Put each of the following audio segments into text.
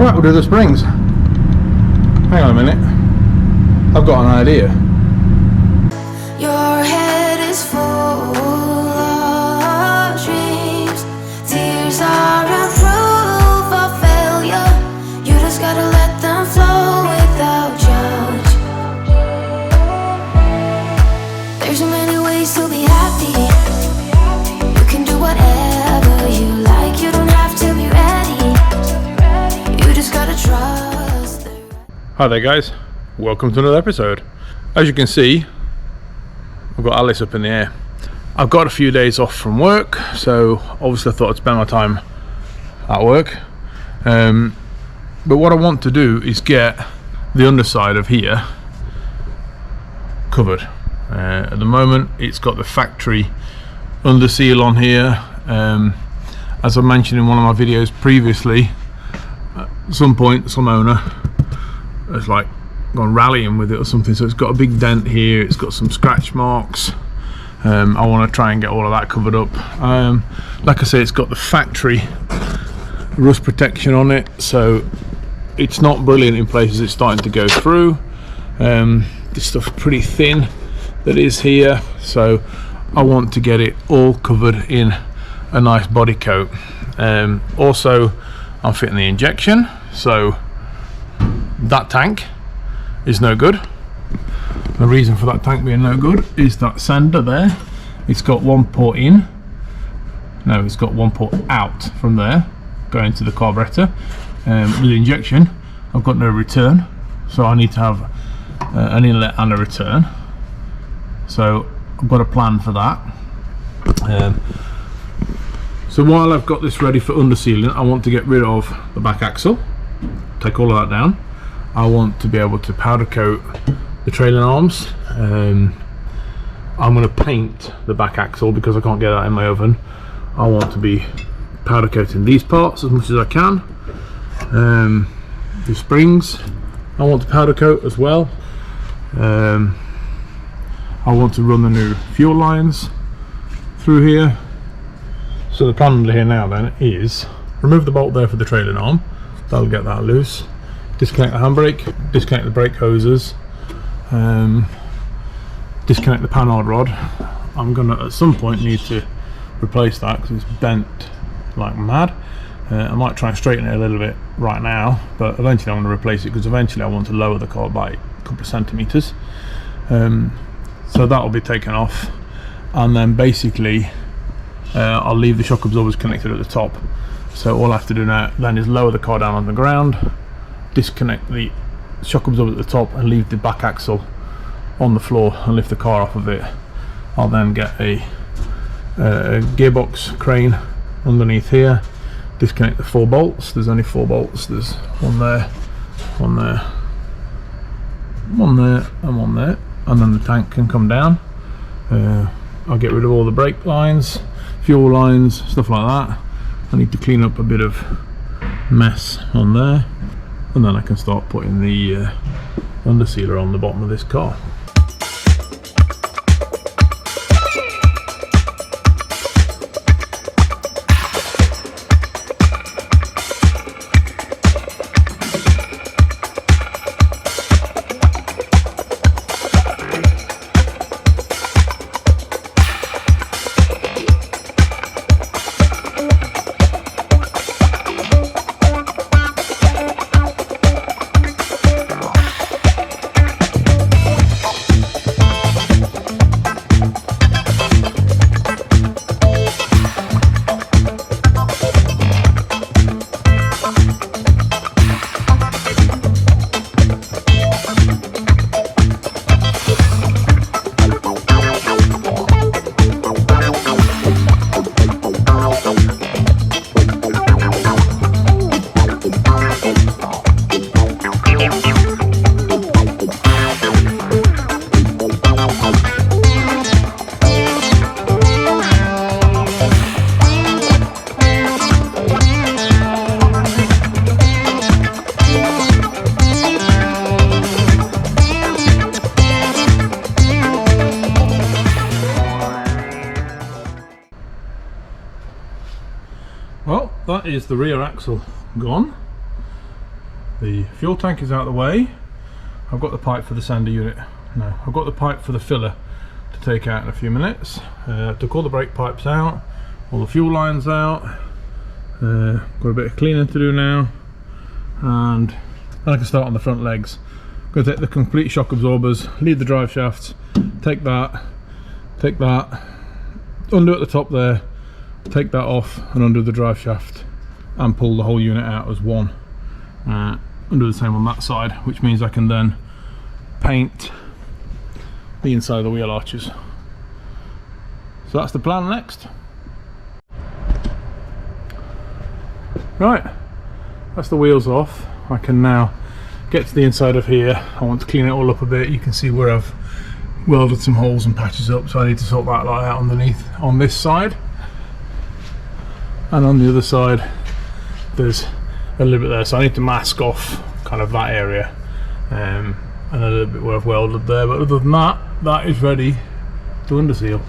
Right, we'll do the springs. Hang on a minute. I've got an idea. Your head is full of dreams. Tears are a proof of failure. You just gotta let them flow without judge. There's so many ways to be happy. You can do whatever you like. You don't have to be ready. You just gotta trust. Hi there guys, welcome to another episode. As you can see, I've got Alice up in the air. I've got a few days off from work, so obviously I thought I'd spend my time at work. But what I want to do is get the underside of here covered. At the moment it's got the factory underseal on here. As I mentioned in one of my videos previously, at some point some owner has like gone rallying with it or something, so it's got a big dent here, it's got some scratch marks. I want to try and get all of that covered up. Like I say, it's got the factory rust protection on it, so it's not brilliant in places. It's starting to go through. This stuff's pretty thin that is here, so I want to get it all covered in a nice body coat. Also I'm fitting the injection, so that tank is no good. The reason for that tank being no good is that sender there, it's got one port in, no, it's got one port out from there going to the carburetor. With the injection I've got no return, so I need to have an inlet and a return, so I've got a plan for that. So while I've got this ready for undersealing, I want to get rid of the back axle, take all of that down. I want to be able to powder coat the trailing arms. I'm going to paint the back axle because I can't get that in my oven. I want to be powder coating these parts as much as I can. The springs I want to powder coat as well. I want to run the new fuel lines through here. So the plan under here now then is remove the bolt there for the trailing arm, that'll get that loose. Disconnect the handbrake, disconnect the brake hoses, disconnect the panhard rod. I'm gonna at some point need to replace that because it's bent like mad. I might try and straighten it a little bit right now, but eventually I'm going to replace it because eventually I want to lower the car by a couple of centimeters. So that'll be taken off, and then basically I'll leave the shock absorbers connected at the top. So all I have to do now then is lower the car down on the ground, disconnect the shock absorber at the top and leave the back axle on the floor and lift the car off of it. I'll then get a gearbox crane underneath here, disconnect the 4 bolts. There's only 4 bolts. There's one there, one there, one there and one there, and then the tank can come down. I'll get rid of all the brake lines, fuel lines, stuff like that. I need to clean up a bit of mess on there, and then I can start putting the undersealer on the bottom of this car. Well, that is the rear axle gone. The fuel tank is out of the way. I've got the pipe for the sander unit. No, I've got the pipe for the filler to take out in a few minutes. Took all the brake pipes out, all the fuel lines out. Got a bit of cleaning to do now, and then I can start on the front legs. I'm going to take the complete shock absorbers, lead the drive shafts, take that, undo at the top there, take that off and undo the drive shaft and pull the whole unit out as one. And do the same on that side, which means I can then paint the inside of the wheel arches. So that's the plan next. Right, that's the wheels off. I can now get to the inside of here. I want to clean it all up a bit. You can see where I've welded some holes and patches up, so I need to sort that light out underneath on this side. And on the other side there's a little bit there, so I need to mask off kind of that area, and a little bit where I've welded there, but other than that, that is ready to underseal.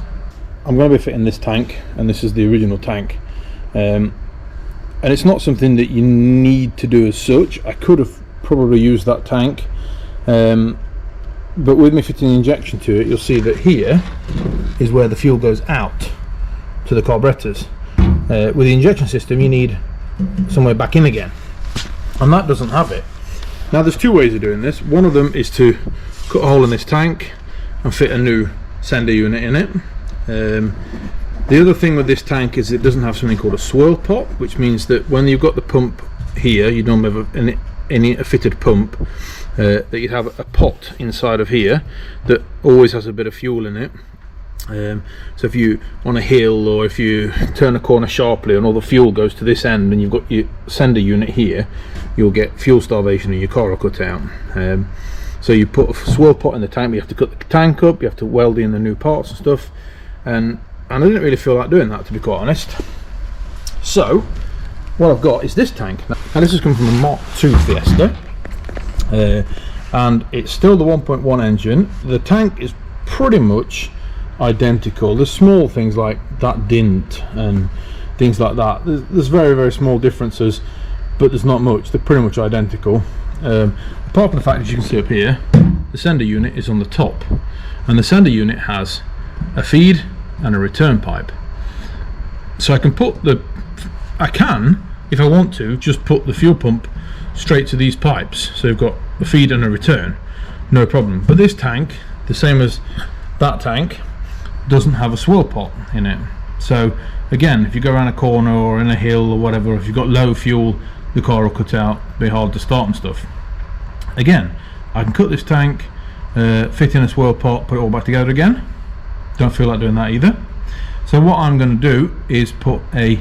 I'm going to be fitting this tank, and this is the original tank, and it's not something that you need to do as such. I could have probably used that tank, but with me fitting the injection to it, you'll see that here is where the fuel goes out to the carburetors. With the injection system you need somewhere back in again, and that doesn't have it. Now there's two ways of doing this. One of them is to cut a hole in this tank and fit a new sender unit in it. The other thing with this tank is it doesn't have something called a swirl pot, which means that when you've got the pump here, you don't have a fitted pump, that you have a pot inside of here that always has a bit of fuel in it. So if you on a hill, or if you turn a corner sharply and all the fuel goes to this end and you've got your sender unit here, you'll get fuel starvation and your car will cut out. So you put a swirl pot in the tank, but you have to cut the tank up, you have to weld in the new parts and stuff, and I didn't really feel like doing that, to be quite honest. So what I've got is this tank. Now this has come from a Mark II Fiesta, and it's still the 1.1 engine. The tank is pretty much identical. There's small things like that dint and things like that. There's very, very small differences, but there's not much. They're pretty much identical. Apart from the fact that you can see up here, the sender unit is on the top, and the sender unit has a feed and a return pipe. So I can if I want to, just put the fuel pump straight to these pipes, so you've got a feed and a return, no problem. But this tank, the same as that tank, doesn't have a swirl pot in it. So again, if you go around a corner or in a hill or whatever, if you've got low fuel, the car will cut out, be hard to start and stuff. Again, I can cut this tank, fit in a swirl pot, put it all back together again. Don't feel like doing that either. So what I'm going to do is put an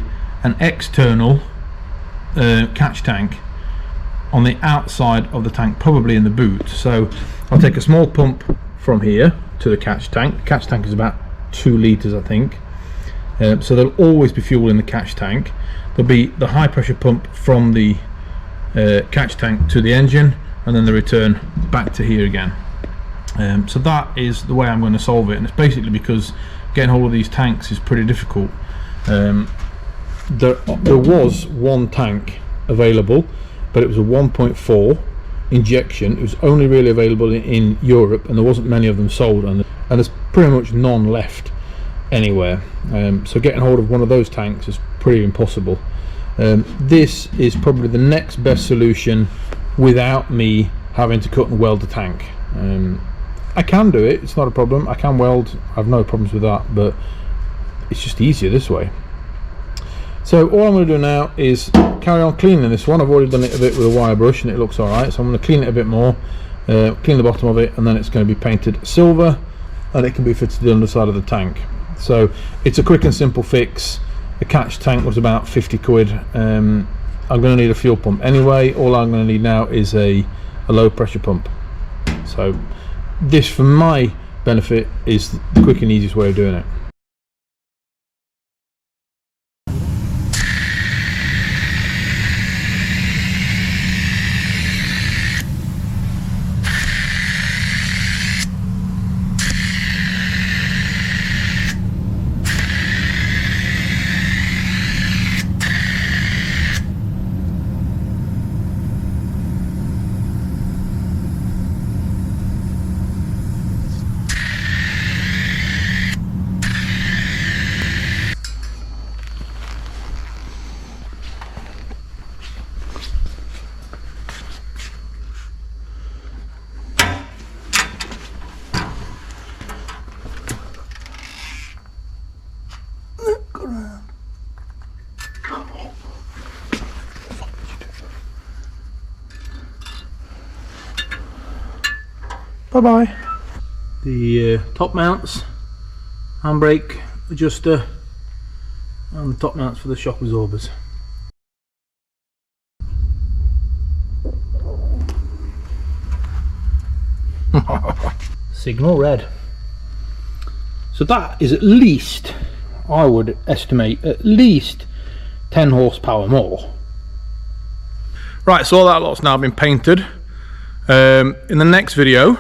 external catch tank on the outside of the tank, probably in the boot. So I'll take a small pump from here to the catch tank. The catch tank is about 2 litres, I think. So there'll always be fuel in the catch tank. There'll be the high pressure pump from the catch tank to the engine, and then the return back to here again. So that is the way I'm going to solve it, and it's basically because getting hold of these tanks is pretty difficult. There was one tank available, but it was a 1.4 injection. It was only really available in Europe, and there wasn't many of them sold, and there's pretty much none left anywhere. So getting hold of one of those tanks is pretty impossible. This is probably the next best solution without me having to cut and weld the tank. I can do it, it's not a problem. I can weld, I have no problems with that, but it's just easier this way. So all I'm going to do now is carry on cleaning this one. I've already done it a bit with a wire brush and it looks alright, so I'm going to clean it a bit more, clean the bottom of it, and then it's going to be painted silver and it can be fitted to the underside of the tank. So it's a quick and simple fix. The catch tank was about 50 quid. I'm going to need a fuel pump anyway. All I'm going to need now is a low pressure pump. So this, for my benefit, is the quick and easiest way of doing it. bye bye. The top mounts, handbrake adjuster, and the top mounts for the shock absorbers. Signal red. So that is at least, I would estimate, at least 10 horsepower more. Right, so all that lot's now been painted. In the next video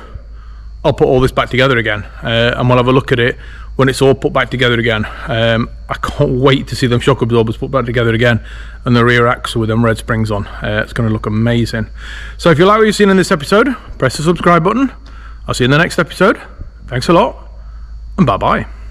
I'll put all this back together again, and we'll have a look at it when it's all put back together again. I can't wait to see them shock absorbers put back together again, and the rear axle with them red springs on. It's going to look amazing. So if you like what you've seen in this episode, press the subscribe button. I'll see you in the next episode. Thanks a lot, and bye bye.